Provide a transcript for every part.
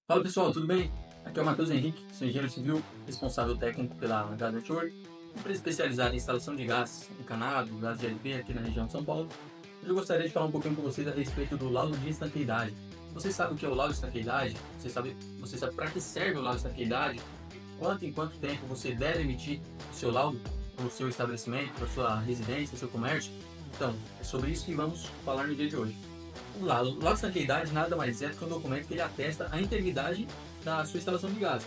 Fala pessoal, tudo bem? Aqui é o Matheus Henrique, sou engenheiro civil, responsável técnico pela Gás Network, empresa especializada em instalação de gás encanado, gás de LP aqui na região de São Paulo. Hoje eu gostaria de falar um pouquinho com vocês a respeito do laudo de estanqueidade. Você sabe o que é o laudo de estanqueidade? Você sabe para que serve o laudo de estanqueidade? Em quanto tempo você deve emitir o seu laudo para o seu estabelecimento, para a sua residência, seu comércio? Então, é sobre isso que vamos falar no dia de hoje. O laudo de estanqueidade nada mais é do que um documento que ele atesta a integridade da sua instalação de gás.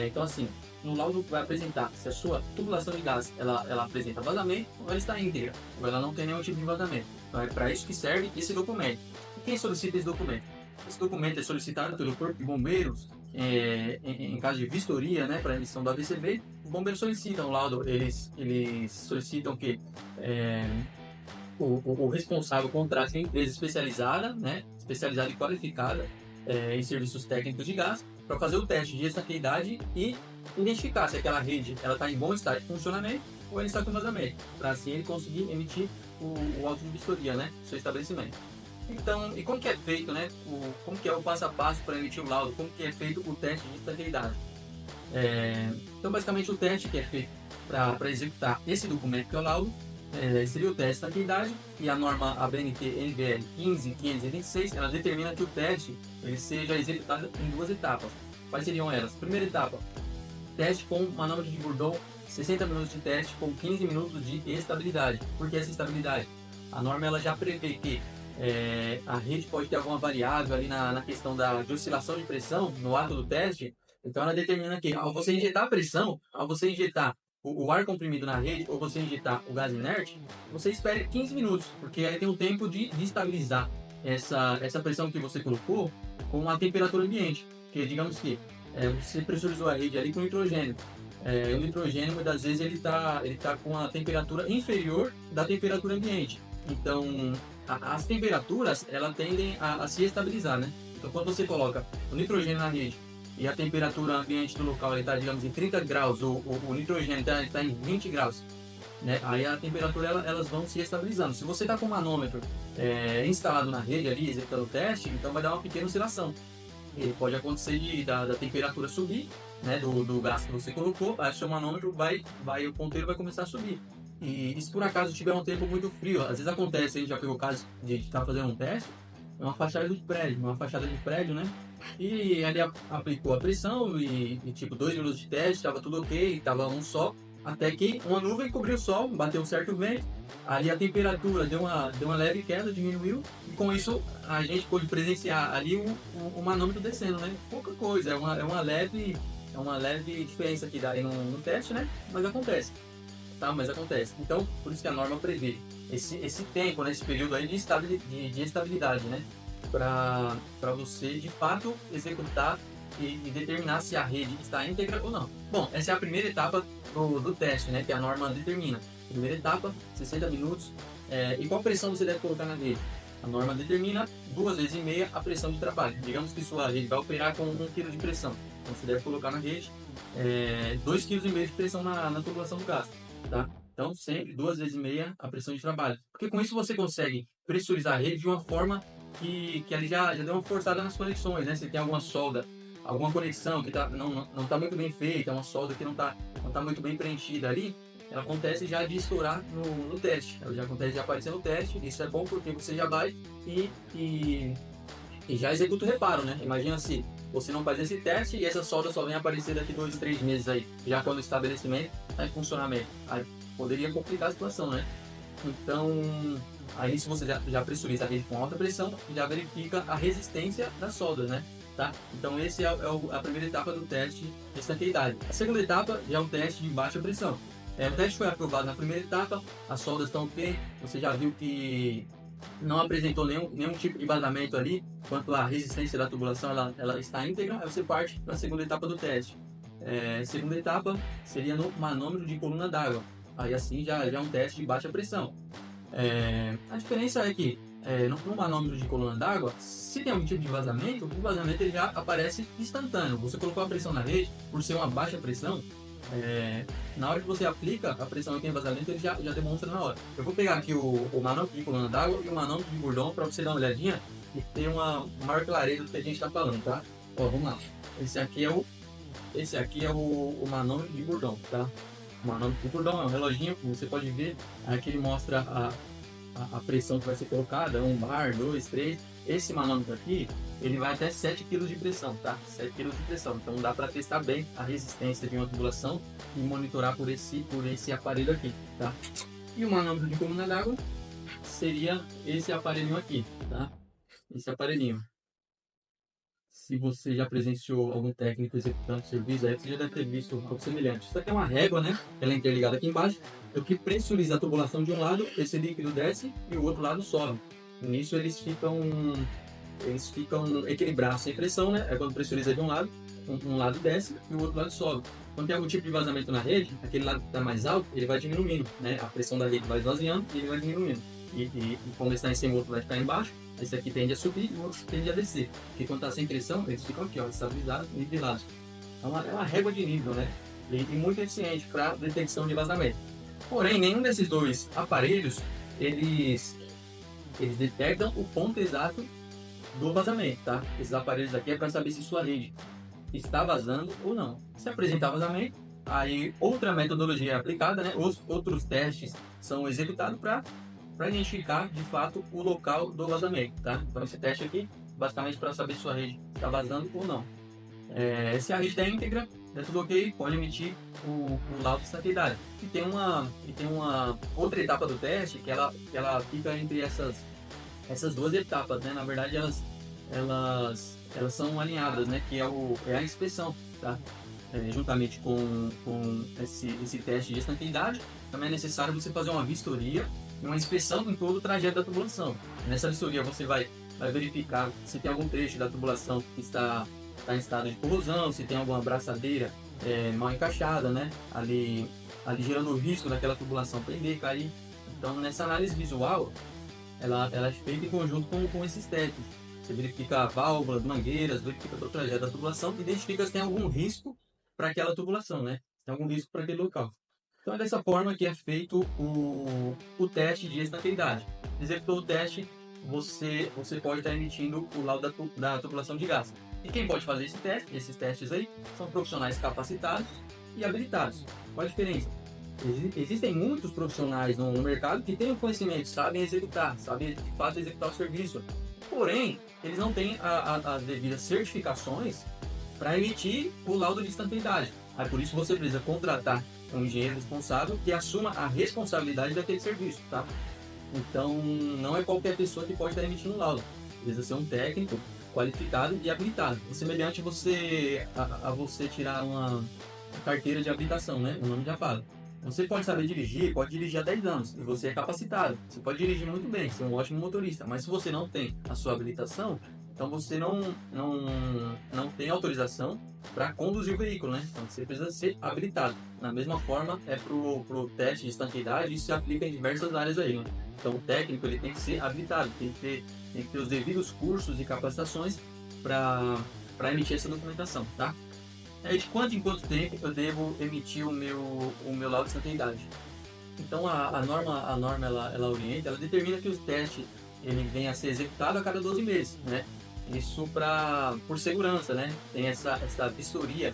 Então, assim, no laudo vai apresentar se a sua tubulação de gás ela apresenta vazamento ou ela está íntegra, ou ela não tem nenhum tipo de vazamento. Então, é para isso que serve esse documento. E quem solicita esse documento? Esse documento é solicitado pelo Corpo de Bombeiros em caso de vistoria, né, para emissão do AVCB. Os bombeiros solicitam o laudo, eles solicitam que o responsável contrate uma empresa especializada, né, especializada e qualificada em serviços técnicos de gás, para fazer o teste de estanqueidade e identificar se aquela rede está em bom estado de funcionamento ou ela está com vazamento, para assim ele conseguir emitir o auto de vistoria, né, do seu estabelecimento. Então, e como que é feito, né, como que é o passo a passo para emitir o laudo, como que é feito o teste de estanqueidade? Então, basicamente, o teste que é feito para executar esse documento que é o laudo seria o teste de estanqueidade, e a norma ABNT NBR 15526 ela determina que o teste ele seja executado em duas etapas. Quais seriam elas? Primeira etapa, teste com manômetro de Bourdon, 60 minutos de teste com 15 minutos de estabilidade. Por que essa estabilidade? A norma ela já prevê que a rede pode ter alguma variável ali na questão de oscilação de pressão no ato do teste, então ela determina que ao você injetar a pressão, ao você injetar o ar comprimido na rede ou você injetar o gás inerte, você espere 15 minutos, porque aí tem um tempo de estabilizar essa pressão que você colocou com a temperatura ambiente. Porque digamos que você pressurizou a rede ali com nitrogênio. O nitrogênio, muitas vezes, ele tá com a temperatura inferior da temperatura ambiente. Então, as temperaturas, elas tendem a se estabilizar, né? Então, quando você coloca o nitrogênio na rede e a temperatura ambiente do local está, digamos, em 30 graus, o nitrogênio está em 20 graus, né? Aí a temperatura elas vão se estabilizando. Se você está com o manômetro instalado na rede ali, executando o teste, então vai dar uma pequena oscilação. E pode acontecer da temperatura subir, né, do gás que você colocou, aí o seu manômetro o ponteiro vai começar a subir. E se por acaso tiver um tempo muito frio, às vezes acontece, a gente já pegou o caso de estar fazendo um teste, uma fachada de prédio, né? E ali aplicou a pressão e tipo 2 minutos de teste, estava tudo ok, estava um sol, até que uma nuvem cobriu o sol, bateu um certo vento, ali a temperatura deu uma leve queda, diminuiu, e com isso a gente pôde presenciar ali o manômetro descendo, né? Pouca coisa, é uma leve diferença que dá aí no teste, né? Mas acontece, tá? Mas acontece. Então, por isso que a norma prevê esse tempo, né? Esse período aí de estabilidade, né? Para você de fato executar e determinar se a rede está íntegra ou não. Bom, essa é a primeira etapa do teste, né, que a norma determina. Primeira etapa, 60 minutos. E qual pressão você deve colocar na rede? A norma determina 2 vezes e meia a pressão de trabalho. Digamos que sua rede vai operar com 1 kg de pressão. Então você deve colocar na rede 2,5 kg de pressão na tubulação do gás. Tá? Então sempre 2 vezes e meia a pressão de trabalho. Porque com isso você consegue pressurizar a rede de uma forma que ali já deu uma forçada nas conexões, né? Se tem alguma solda, alguma conexão que não está muito bem feita, uma solda que não tá muito bem preenchida ali, ela acontece já de estourar no teste. Ela já acontece de aparecer no teste. Isso é bom porque você já vai e já executa o reparo, né? Imagina se você não faz esse teste e essa solda só vem aparecer daqui 2, 3 meses aí, já quando o estabelecimento está em funcionamento. Aí poderia complicar a situação, né? Então, aí se você já pressuriza a rede com alta pressão, já verifica a resistência das soldas, né? Tá? Então esse é a primeira etapa do teste de estanqueidade. A segunda etapa já é um teste de baixa pressão. O teste foi aprovado na primeira etapa, as soldas estão ok, você já viu que não apresentou nenhum tipo de vazamento ali, quanto à resistência da tubulação ela está íntegra, aí você parte para a segunda etapa do teste. Segunda etapa seria no manômetro de coluna d'água, aí assim já é um teste de baixa pressão. A diferença é que no manômetro de coluna d'água, se tem algum tipo de vazamento, o vazamento ele já aparece instantâneo. Você colocou a pressão na rede, por ser uma baixa pressão, na hora que você aplica a pressão aqui em vazamento, ele já demonstra na hora. Eu vou pegar aqui o manômetro de coluna d'água e o manômetro de Bourdon para você dar uma olhadinha e ter uma maior clareza do que a gente está falando, tá? Ó, vamos lá. Esse aqui é o manômetro de Bourdon, tá? O manômetro de Bourdon é um reloginho que você pode ver. Aqui ele mostra a pressão que vai ser colocada, 1 bar, 2, 3. Esse manômetro aqui, ele vai até 7 kg de pressão, tá? 7 kg de pressão. Então dá para testar bem a resistência de uma tubulação e monitorar por esse aparelho aqui, tá? E o manômetro de coluna d'água seria esse aparelhinho aqui, tá? Esse aparelhinho. Se você já presenciou algum técnico executando serviço, aí você já deve ter visto algo semelhante. Isso aqui é uma régua, né? Ela é interligada aqui embaixo. O que pressuriza a tubulação de um lado, esse líquido desce e o outro lado sobe. Nisso eles ficam equilibrados sem pressão, né? É quando pressuriza de um lado desce e o outro lado sobe. Quando tem algum tipo de vazamento na rede, aquele lado que está mais alto, ele vai diminuindo, né? A pressão da rede vai esvaziando e ele vai diminuindo. E quando ele está em cima, o outro vai ficar embaixo. Esse aqui tende a subir e o outro tende a descer. Porque quando está sem pressão, eles ficam aqui, ó, estabilizados e nivelados. É uma régua de nível, né? E muito eficiente para detecção de vazamento. Porém, nenhum desses dois aparelhos, eles detectam o ponto exato do vazamento, tá? Esses aparelhos aqui é para saber se sua rede está vazando ou não. Se apresentar vazamento, aí outra metodologia é aplicada, né? Outros testes são executados para identificar de fato o local do vazamento, tá? Então esse teste aqui, basicamente para saber se sua rede está vazando ou não. Se a rede está íntegra, é tudo ok, pode emitir o laudo de estanqueidade. E tem uma outra etapa do teste que ela fica entre essas duas etapas, né? Na verdade elas são alinhadas, né? Que é a inspeção, tá? Juntamente com esse teste de estanqueidade, também é necessário você fazer uma vistoria e uma inspeção em todo o trajeto da tubulação. Nessa vistoria você vai verificar se tem algum trecho da tubulação que está em estado de corrosão, se tem alguma braçadeira mal encaixada, né? Ali gerando o risco daquela tubulação prender, cair. Então nessa análise visual, ela é feita em conjunto com esses testes. Você verifica válvulas, mangueiras, verifica todo o trajeto da tubulação e identifica se tem algum risco para aquela tubulação, né? Se tem algum risco para aquele local. Então é dessa forma que é feito o teste de estanqueidade. Executou o teste, você pode estar emitindo o laudo da tubulação de gás. E quem pode fazer esses testes aí são profissionais capacitados e habilitados. Qual a diferença? Existem muitos profissionais no mercado que têm o conhecimento, sabem executar, sabem de fato executar o serviço. Porém, eles não têm as devidas certificações para emitir o laudo de estanqueidade. Aí por isso você precisa contratar um engenheiro responsável que assuma a responsabilidade daquele serviço, tá? Então, não é qualquer pessoa que pode estar emitindo um laudo. Precisa ser um técnico qualificado e habilitado. Semelhante a você tirar uma carteira de habilitação, né? O nome já fala. Você pode saber dirigir, pode dirigir há 10 anos, e você é capacitado. Você pode dirigir muito bem, ser um ótimo motorista. Mas se você não tem a sua habilitação, então você não tem autorização para conduzir o veículo, né? Então você precisa ser habilitado. Da mesma forma, pro teste de estanqueidade, isso se aplica em diversas áreas aí, né? Então o técnico ele tem que ser habilitado, tem que ter os devidos cursos e capacitações para emitir essa documentação, tá? De quanto em quanto tempo eu devo emitir o meu laudo de estanqueidade? Então a norma ela orienta, ela determina que o teste ele venha a ser executado a cada 12 meses, né? Isso por segurança, né? Tem essa vistoria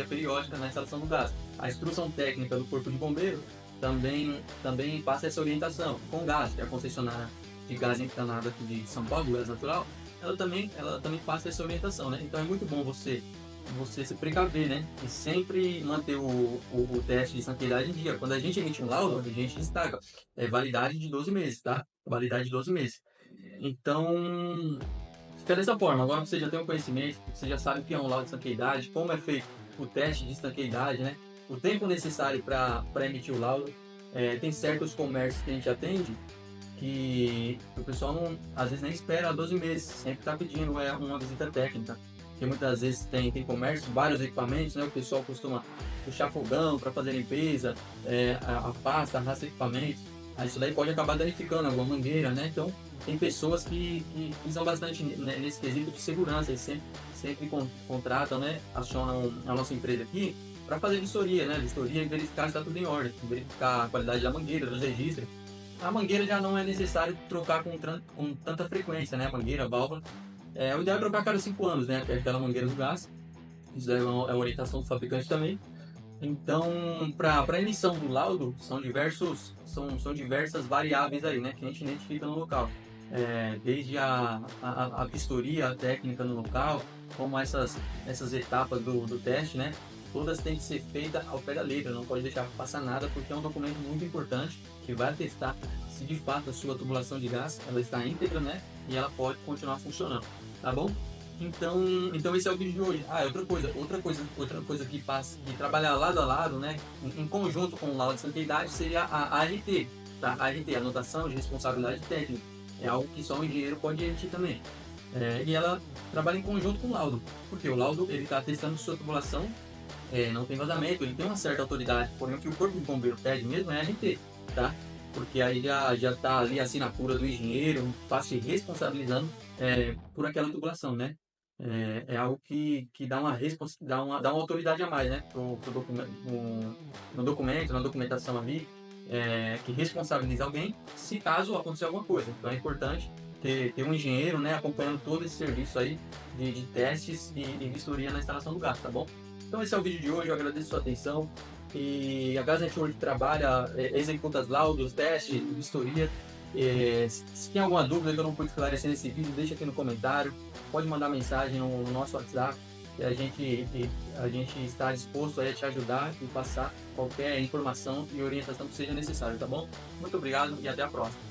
periódica na instalação do gás. A instrução técnica do Corpo de Bombeiro também passa essa orientação. Com gás, que é a concessionária de gás encanado aqui de São Paulo, Gás Natural, ela também passa essa orientação, né? Então é muito bom você se precaver, né? E sempre manter o teste de estanqueidade em dia. Quando a gente emite um laudo, a gente destaca validade de 12 meses, tá? Validade de 12 meses. Então, fica dessa forma. Agora você já tem um conhecimento, você já sabe o que é um laudo de estanqueidade, como é feito o teste de estanqueidade, né? O tempo necessário para emitir o laudo. Tem certos comércios que a gente atende que o pessoal às vezes nem espera 12 meses, sempre está pedindo uma visita técnica. Porque muitas vezes tem comércio, vários equipamentos, né? O pessoal costuma puxar fogão para fazer limpeza, a pasta, arrasta equipamentos. Aí isso daí pode acabar danificando alguma mangueira, né? Então, tem pessoas que usam bastante nesse quesito de segurança. Eles sempre contratam, né? Acionam a nossa empresa aqui para fazer vistoria, né? Vistoria e verificar se está tudo em ordem, verificar a qualidade da mangueira, dos registros. A mangueira já não é necessário trocar com tanta frequência, né? A mangueira, a válvula, O ideal é trocar a cada 5 anos, né? Aquela mangueira do gás. Isso é uma orientação do fabricante também. Então, para emissão do laudo, são diversas variáveis aí, né, que a gente identifica no local. Desde a vistoria técnica no local, como essas etapas do teste, né, todas têm que ser feitas ao pé da letra, não pode deixar passar nada, porque é um documento muito importante que vai atestar se de fato a sua tubulação de gás ela está íntegra, né, e ela pode continuar funcionando, tá bom? Então esse é o vídeo de hoje. Outra coisa que trabalhar lado a lado, né, em conjunto com o laudo de santidade seria a ART, tá? A ART, Anotação de Responsabilidade Técnica, é algo que só um engenheiro pode emitir também. E ela trabalha em conjunto com o laudo, porque o laudo ele está testando sua tubulação, não tem vazamento, ele tem uma certa autoridade, porém o que o corpo de bombeiro pede mesmo é a ART, tá? Porque aí já está ali a assinatura do engenheiro, está se responsabilizando por aquela tubulação, né? Algo que dá uma autoridade a mais, né? Pro documento, no documento, na documentação ali, que responsabiliza alguém se caso acontecer alguma coisa. Então é importante ter um engenheiro, né, acompanhando todo esse serviço aí de testes e vistoria na instalação do gás, tá bom? Então esse é o vídeo de hoje, eu agradeço a sua atenção. E a Gas Network trabalha, executa laudos, testes, vistoria. Se tem alguma dúvida que eu não pude esclarecer nesse vídeo, deixa aqui no comentário. Pode mandar mensagem no nosso WhatsApp. Que a gente está disposto a te ajudar e passar qualquer informação e orientação que seja necessário, tá bom? Muito obrigado e até a próxima.